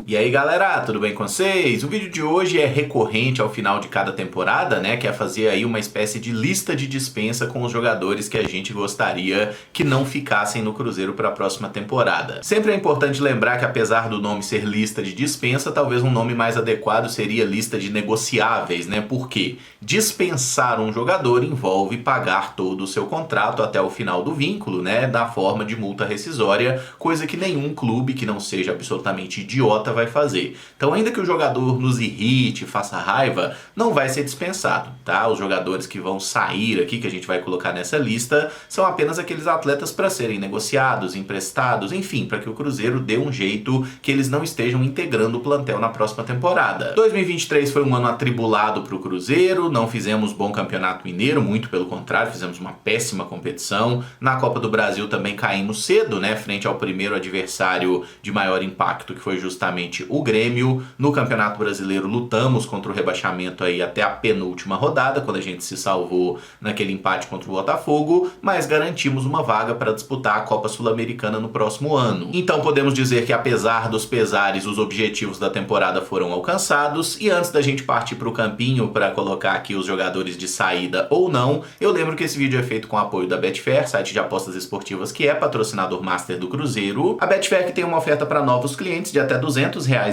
E aí galera, tudo bem com vocês? O vídeo de hoje é recorrente ao final de cada temporada, né? Que é fazer aí uma espécie de lista de dispensa com os jogadores que a gente gostaria que não ficassem no Cruzeiro para a próxima temporada. Sempre é importante lembrar que apesar do nome ser lista de dispensa, talvez um nome mais adequado seria lista de negociáveis, né? Porque dispensar um jogador envolve pagar todo o seu contrato até o final do vínculo, né? Da forma de multa rescisória, coisa que nenhum clube que não seja absolutamente idiota vai fazer. Então, ainda que o jogador nos irrite, faça raiva, não vai ser dispensado, tá? Os jogadores que vão sair aqui, que a gente vai colocar nessa lista, são apenas aqueles atletas para serem negociados, emprestados, enfim, para que o Cruzeiro dê um jeito que eles não estejam integrando o plantel na próxima temporada. 2023 foi um ano atribulado para o Cruzeiro, não fizemos bom campeonato mineiro, muito pelo contrário, fizemos uma péssima competição. Na Copa do Brasil também caímos cedo, né, frente ao primeiro adversário de maior impacto, que foi justamente o Grêmio. No Campeonato Brasileiro lutamos contra o rebaixamento aí até a penúltima rodada, quando a gente se salvou naquele empate contra o Botafogo, mas garantimos uma vaga para disputar a Copa Sul-Americana no próximo ano. Então podemos dizer que apesar dos pesares, os objetivos da temporada foram alcançados. E antes da gente partir para o campinho para colocar aqui os jogadores de saída ou não, eu lembro que esse vídeo é feito com o apoio da Betfair, site de apostas esportivas que é patrocinador master do Cruzeiro. A Betfair que tem uma oferta para novos clientes de até R$200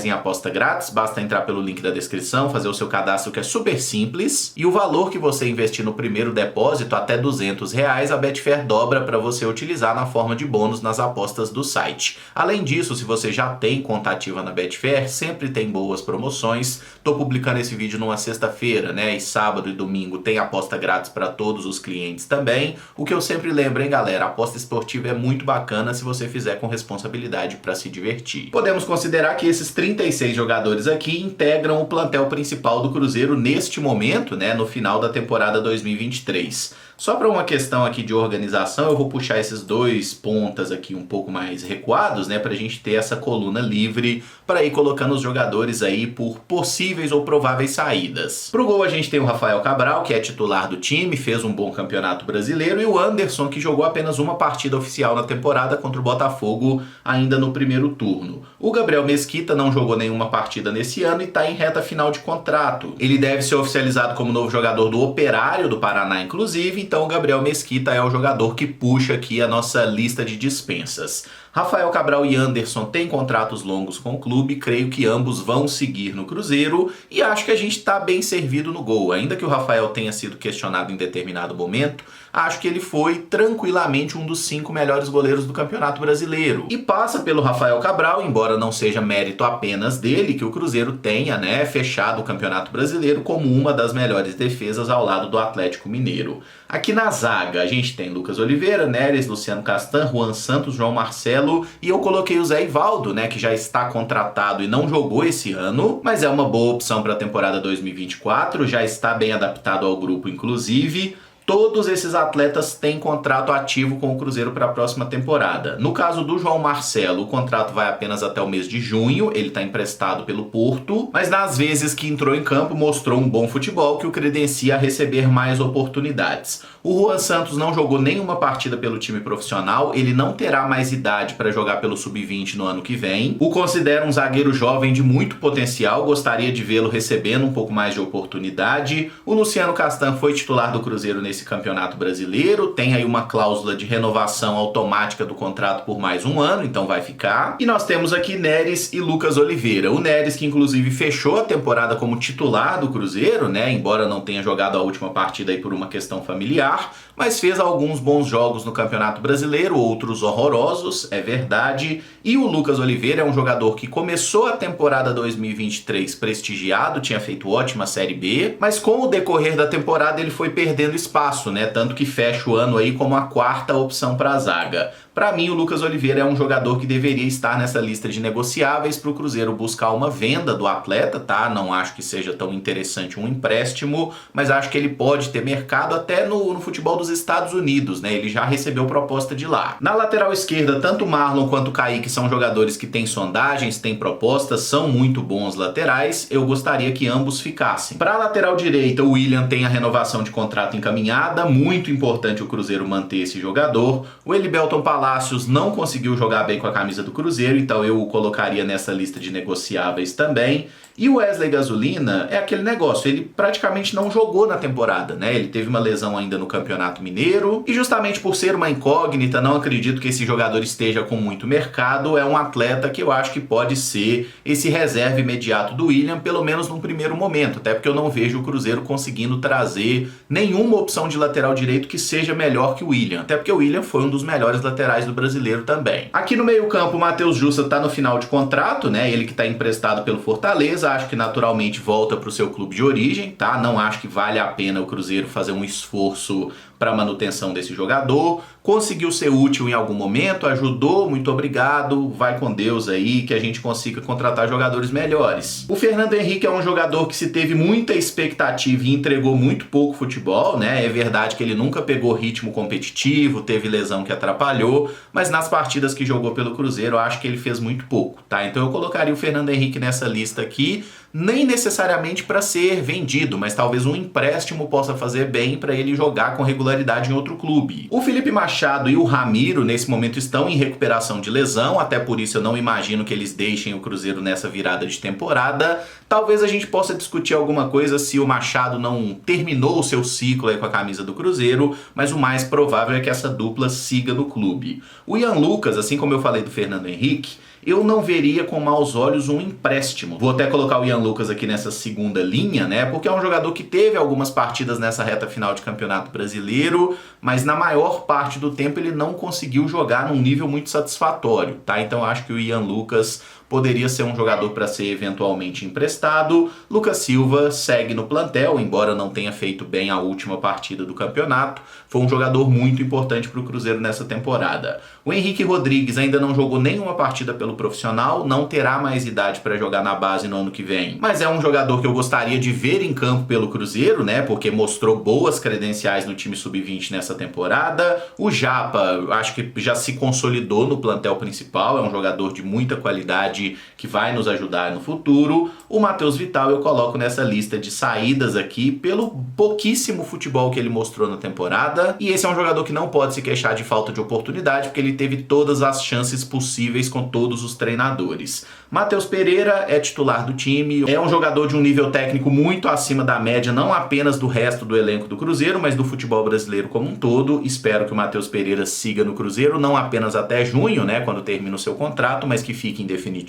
em aposta grátis, basta entrar pelo link da descrição, fazer o seu cadastro que é super simples, e o valor que você investir no primeiro depósito, até R$200, a Betfair dobra para você utilizar na forma de bônus nas apostas do site. Além disso, se você já tem conta ativa na Betfair, sempre tem boas promoções. Tô publicando esse vídeo numa sexta-feira, né, e sábado e domingo tem aposta grátis para todos os clientes também. O que eu sempre lembro, hein, galera, a aposta esportiva é muito bacana se você fizer com responsabilidade para se divertir. Podemos considerar que esses 36 jogadores aqui integram o plantel principal do Cruzeiro neste momento, né, no final da temporada 2023. Só para uma questão aqui de organização, eu vou puxar esses dois pontas aqui um pouco mais recuados, né, para a gente ter essa coluna livre para ir colocando os jogadores aí por possíveis ou prováveis saídas. Pro gol a gente tem o Rafael Cabral, que é titular do time, fez um bom campeonato brasileiro, e o Anderson, que jogou apenas uma partida oficial na temporada contra o Botafogo ainda no primeiro turno. O Gabriel Mesquita não jogou nenhuma partida nesse ano e está em reta final de contrato. Ele deve ser oficializado como novo jogador do Operário do Paraná, inclusive. Então o Gabriel Mesquita é o jogador que puxa aqui a nossa lista de dispensas. Rafael Cabral e Anderson têm contratos longos com o clube, creio que ambos vão seguir no Cruzeiro, e acho que a gente está bem servido no gol. Ainda que o Rafael tenha sido questionado em determinado momento, acho que ele foi tranquilamente um dos 5 melhores goleiros do Campeonato Brasileiro. E passa pelo Rafael Cabral, embora não seja mérito apenas dele, que o Cruzeiro tenha, né, fechado o Campeonato Brasileiro como uma das melhores defesas ao lado do Atlético Mineiro. Aqui na zaga a gente tem Lucas Oliveira, Neres, Luciano Castan, Juan Santos, João Marcelo, e eu coloquei o Zé Ivaldo, né, que já está contratado e não jogou esse ano, mas é uma boa opção para a temporada 2024, já está bem adaptado ao grupo inclusive. Todos esses atletas têm contrato ativo com o Cruzeiro para a próxima temporada. No caso do João Marcelo, o contrato vai apenas até o mês de junho, ele está emprestado pelo Porto, mas nas vezes que entrou em campo mostrou um bom futebol que o credencia a receber mais oportunidades. O Juan Santos não jogou nenhuma partida pelo time profissional, ele não terá mais idade para jogar pelo Sub-20 no ano que vem. O considero um zagueiro jovem de muito potencial, gostaria de vê-lo recebendo um pouco mais de oportunidade. O Luciano Castan foi titular do Cruzeiro nesse Campeonato Brasileiro, tem aí uma cláusula de renovação automática do contrato por mais um ano, então vai ficar. E nós temos aqui Neres e Lucas Oliveira. O Neres, que inclusive fechou a temporada como titular do Cruzeiro, né, embora não tenha jogado a última partida aí por uma questão familiar, mas fez alguns bons jogos no Campeonato Brasileiro, outros horrorosos, é verdade. E o Lucas Oliveira é um jogador que começou a temporada 2023 prestigiado, tinha feito ótima Série B, mas com o decorrer da temporada ele foi perdendo espaço, né? Tanto que fecha o ano aí como a 4ª opção para a zaga. Para mim, o Lucas Oliveira é um jogador que deveria estar nessa lista de negociáveis para o Cruzeiro buscar uma venda do atleta, tá? Não acho que seja tão interessante um empréstimo, mas acho que ele pode ter mercado até no futebol dos nos Estados Unidos, né? Ele já recebeu proposta de lá. Na lateral esquerda, tanto o Marlon quanto o Kaique são jogadores que têm sondagens, têm propostas, são muito bons laterais. Eu gostaria que ambos ficassem. Para a lateral direita, o William tem a renovação de contrato encaminhada, muito importante o Cruzeiro manter esse jogador. O Elibelton Palacios não conseguiu jogar bem com a camisa do Cruzeiro, então eu o colocaria nessa lista de negociáveis também. E o Wesley Gasolina é aquele negócio, ele praticamente não jogou na temporada, né? Ele teve uma lesão ainda no Campeonato Mineiro e justamente por ser uma incógnita, não acredito que esse jogador esteja com muito mercado, é um atleta que eu acho que pode ser esse reserva imediato do William, pelo menos num primeiro momento, até porque eu não vejo o Cruzeiro conseguindo trazer nenhuma opção de lateral direito que seja melhor que o William, até porque o William foi um dos melhores laterais do brasileiro também. Aqui no meio campo, o Matheus Jussa tá no final de contrato, né? Ele que tá emprestado pelo Fortaleza, acho que naturalmente volta para o seu clube de origem, tá? Não acho que vale a pena o Cruzeiro fazer um esforço para a manutenção desse jogador. Conseguiu ser útil em algum momento, ajudou, muito obrigado, vai com Deus aí, que a gente consiga contratar jogadores melhores. O Fernando Henrique é um jogador que se teve muita expectativa e entregou muito pouco futebol, né? É verdade que ele nunca pegou ritmo competitivo, teve lesão que atrapalhou, mas nas partidas que jogou pelo Cruzeiro, eu acho que ele fez muito pouco, tá? Então eu colocaria o Fernando Henrique nessa lista aqui, nem necessariamente para ser vendido, mas talvez um empréstimo possa fazer bem para ele jogar com regularidade em outro clube. O Felipe Machado e o Ramiro nesse momento estão em recuperação de lesão, até por isso eu não imagino que eles deixem o Cruzeiro nessa virada de temporada. Talvez a gente possa discutir alguma coisa se o Machado não terminou o seu ciclo aí com a camisa do Cruzeiro, mas o mais provável é que essa dupla siga no clube. O Ian Lucas, assim como eu falei do Fernando Henrique, eu não veria com maus olhos um empréstimo. Vou até colocar o Ian Lucas aqui nessa segunda linha, né? Porque é um jogador que teve algumas partidas nessa reta final de Campeonato Brasileiro, mas na maior parte do tempo ele não conseguiu jogar num nível muito satisfatório, tá? Então eu acho que o Ian Lucas poderia ser um jogador para ser eventualmente emprestado. Lucas Silva segue no plantel, embora não tenha feito bem a última partida do campeonato. Foi um jogador muito importante para o Cruzeiro nessa temporada. O Henrique Rodrigues ainda não jogou nenhuma partida pelo profissional, não terá mais idade para jogar na base no ano que vem. Mas é um jogador que eu gostaria de ver em campo pelo Cruzeiro, né? Porque mostrou boas credenciais no time sub-20 nessa temporada. O Japa, acho que já se consolidou no plantel principal, é um jogador de muita qualidade que vai nos ajudar no futuro. O Matheus Vital eu coloco nessa lista de saídas aqui pelo pouquíssimo futebol que ele mostrou na temporada, e esse é um jogador que não pode se queixar de falta de oportunidade, porque ele teve todas as chances possíveis com todos os treinadores. Matheus Pereira é titular do time, é um jogador de um nível técnico muito acima da média, não apenas do resto do elenco do Cruzeiro, mas do futebol brasileiro como um todo. Espero que o Matheus Pereira siga no Cruzeiro, não apenas até junho, né, quando termina o seu contrato, mas que fique em definitivo.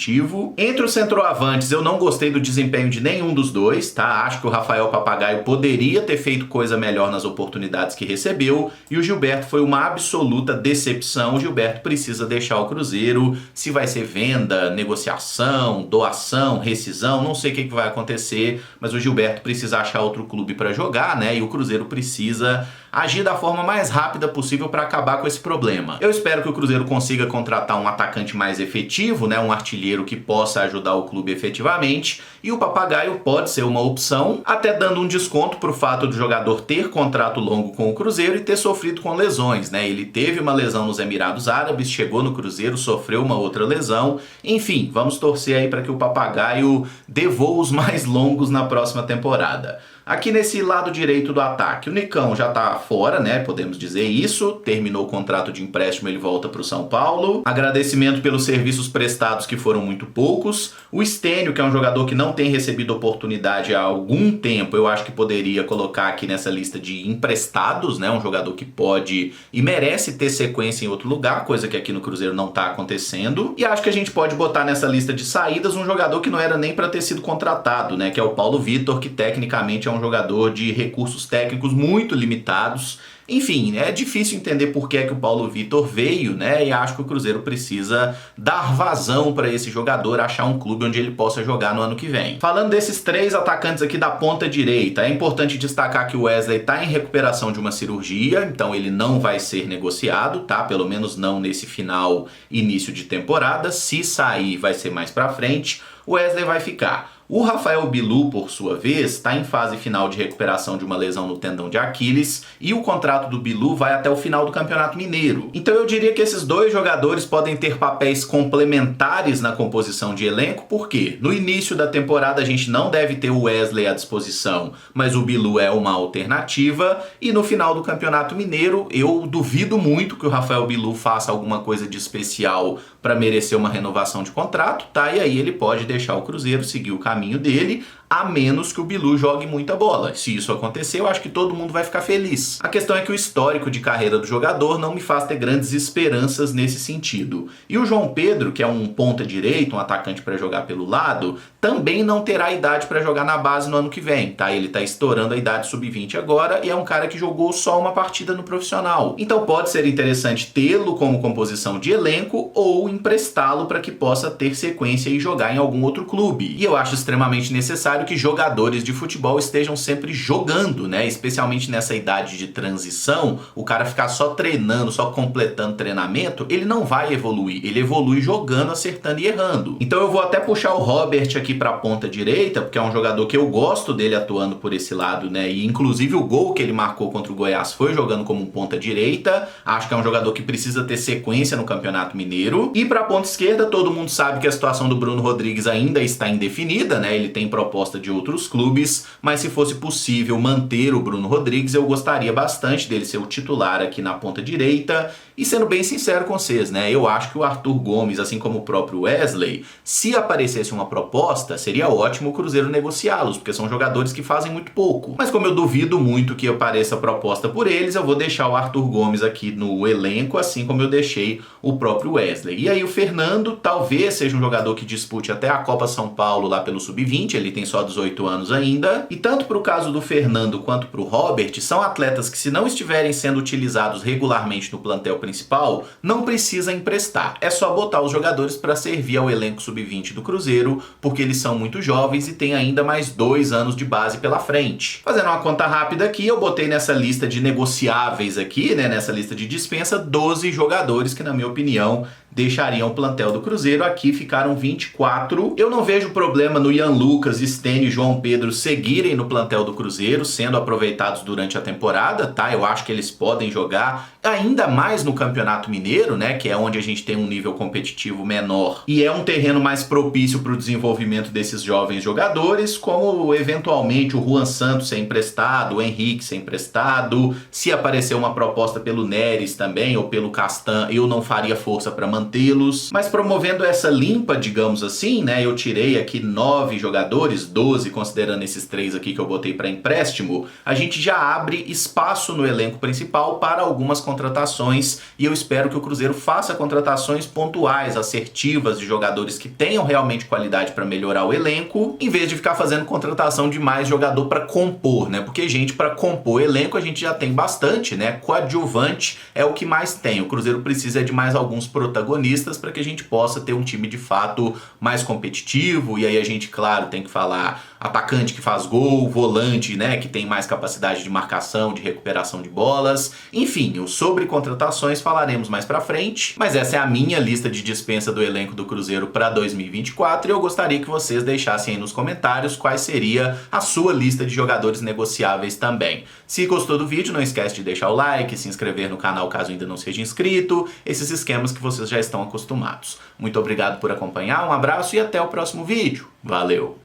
Entre os centroavantes, eu não gostei do desempenho de nenhum dos dois, tá? Acho que o Rafael Papagaio poderia ter feito coisa melhor nas oportunidades que recebeu, e o Gilberto foi uma absoluta decepção. O Gilberto precisa deixar o Cruzeiro. Se vai ser venda, negociação, doação, rescisão, não sei o que vai acontecer, mas o Gilberto precisa achar outro clube para jogar, né? E o Cruzeiro precisa agir da forma mais rápida possível para acabar com esse problema. Eu espero que o Cruzeiro consiga contratar um atacante mais efetivo, né? Um artilheiro que possa ajudar o clube efetivamente, e o Papagaio pode ser uma opção, até dando um desconto pro fato do jogador ter contrato longo com o Cruzeiro e ter sofrido com lesões, né? Ele teve uma lesão nos Emirados Árabes, chegou no Cruzeiro, sofreu uma outra lesão. Enfim, vamos torcer aí para que o Papagaio dê voos mais longos na próxima temporada. Aqui nesse lado direito do ataque, o Nicão já tá fora, né? Podemos dizer isso. Terminou o contrato de empréstimo, ele volta pro São Paulo. Agradecimento pelos serviços prestados, que foram muito poucos. O Stênio, que é um jogador que não tem recebido oportunidade há algum tempo, eu acho que poderia colocar aqui nessa lista de emprestados, né? Um jogador que pode e merece ter sequência em outro lugar, coisa que aqui no Cruzeiro não tá acontecendo. E acho que a gente pode botar nessa lista de saídas um jogador que não era nem para ter sido contratado, né? Que é o Paulo Vitor, que tecnicamente é um jogador de recursos técnicos muito limitados. Enfim, é difícil entender por que é que o Paulo Vitor veio, né? E acho que o Cruzeiro precisa dar vazão para esse jogador, achar um clube onde ele possa jogar no ano que vem. Falando desses três atacantes aqui da ponta direita, é importante destacar que o Wesley está em recuperação de uma cirurgia, então ele não vai ser negociado, tá? Pelo menos não nesse final, início de temporada. Se sair, vai ser mais para frente. O Wesley vai ficar. O Rafael Bilu, por sua vez, está em fase final de recuperação de uma lesão no tendão de Aquiles e o contrato do Bilu vai até o final do Campeonato Mineiro. Então eu diria que esses dois jogadores podem ter papéis complementares na composição de elenco, porque no início da temporada a gente não deve ter o Wesley à disposição, mas o Bilu é uma alternativa, e no final do Campeonato Mineiro eu duvido muito que o Rafael Bilu faça alguma coisa de especial para merecer uma renovação de contrato, tá? E aí ele pode deixar o Cruzeiro seguir o caminho dele, a menos que o Bilu jogue muita bola. Se isso acontecer, eu acho que todo mundo vai ficar feliz. A questão é que o histórico de carreira do jogador não me faz ter grandes esperanças nesse sentido. E o João Pedro, que é um ponta direito, um atacante para jogar pelo lado, também não terá idade para jogar na base no ano que vem, tá? Ele tá estourando a idade sub-20 agora e é um cara que jogou só uma partida no profissional. Então pode ser interessante tê-lo como composição de elenco ou emprestá-lo para que possa ter sequência e jogar em algum outro clube. E eu acho extremamente necessário que jogadores de futebol estejam sempre jogando, né? Especialmente nessa idade de transição, o cara ficar só treinando, só completando treinamento, ele não vai evoluir. Ele evolui jogando, acertando e errando. Então eu vou até puxar o Robert aqui para a ponta direita, porque é um jogador que eu gosto dele atuando por esse lado, né? E inclusive o gol que ele marcou contra o Goiás foi jogando como um ponta direita. Acho que é um jogador que precisa ter sequência no Campeonato Mineiro. E para a ponta esquerda, todo mundo sabe que a situação do Bruno Rodrigues ainda está indefinida, né? Ele tem proposta de outros clubes, mas se fosse possível manter o Bruno Rodrigues, eu gostaria bastante dele ser o titular aqui na ponta direita. E sendo bem sincero com vocês, né? Eu acho que o Arthur Gomes, assim como o próprio Wesley, se aparecesse uma proposta, seria ótimo o Cruzeiro negociá-los, porque são jogadores que fazem muito pouco. Mas como eu duvido muito que apareça proposta por eles, eu vou deixar o Arthur Gomes aqui no elenco, assim como eu deixei o próprio Wesley. E aí o Fernando talvez seja um jogador que dispute até a Copa São Paulo lá pelo Sub-20, ele tem só 18 anos ainda. E tanto para o caso do Fernando quanto para o Robert, são atletas que, se não estiverem sendo utilizados regularmente no plantel principal, não precisa emprestar. É só botar os jogadores para servir ao elenco sub-20 do Cruzeiro, porque eles são muito jovens e têm ainda mais 2 anos de base pela frente. Fazendo uma conta rápida aqui, eu botei nessa lista de negociáveis aqui, né, nessa lista de dispensa, 12 jogadores que, na minha opinião, deixariam o plantel do Cruzeiro. Aqui ficaram 24. Eu não vejo problema no Ian Lucas, Stênio e João Pedro seguirem no plantel do Cruzeiro, sendo aproveitados durante a temporada, tá? Eu acho que eles podem jogar ainda mais no Campeonato Mineiro, né? Que é onde a gente tem um nível competitivo menor e é um terreno mais propício para o desenvolvimento desses jovens jogadores, como eventualmente o Juan Santos ser emprestado, o Henrique ser emprestado. Se aparecer uma proposta pelo Neres também ou pelo Castan, eu não faria força para mantê-los, mas promovendo essa limpa, digamos assim, né? Eu tirei aqui 9 jogadores, 12 considerando esses 3 aqui que eu botei para empréstimo. A gente já abre espaço no elenco principal para algumas contratações e eu espero que o Cruzeiro faça contratações pontuais, assertivas, de jogadores que tenham realmente qualidade para melhorar o elenco, em vez de ficar fazendo contratação de mais jogador para compor, né? Porque gente para compor elenco a gente já tem bastante, né? Coadjuvante é o que mais tem. O Cruzeiro precisa de mais alguns protagonistas para que a gente possa ter um time de fato mais competitivo. E aí a gente, claro, tem que falar atacante que faz gol, volante, né, que tem mais capacidade de marcação, de recuperação de bolas. Enfim, sobre contratações falaremos mais pra frente, mas essa é a minha lista de dispensa do elenco do Cruzeiro para 2024 e eu gostaria que vocês deixassem aí nos comentários quais seria a sua lista de jogadores negociáveis também. Se gostou do vídeo, não esquece de deixar o like, se inscrever no canal caso ainda não seja inscrito, esses esquemas que vocês já estão acostumados. Muito obrigado por acompanhar, um abraço e até o próximo vídeo. Valeu!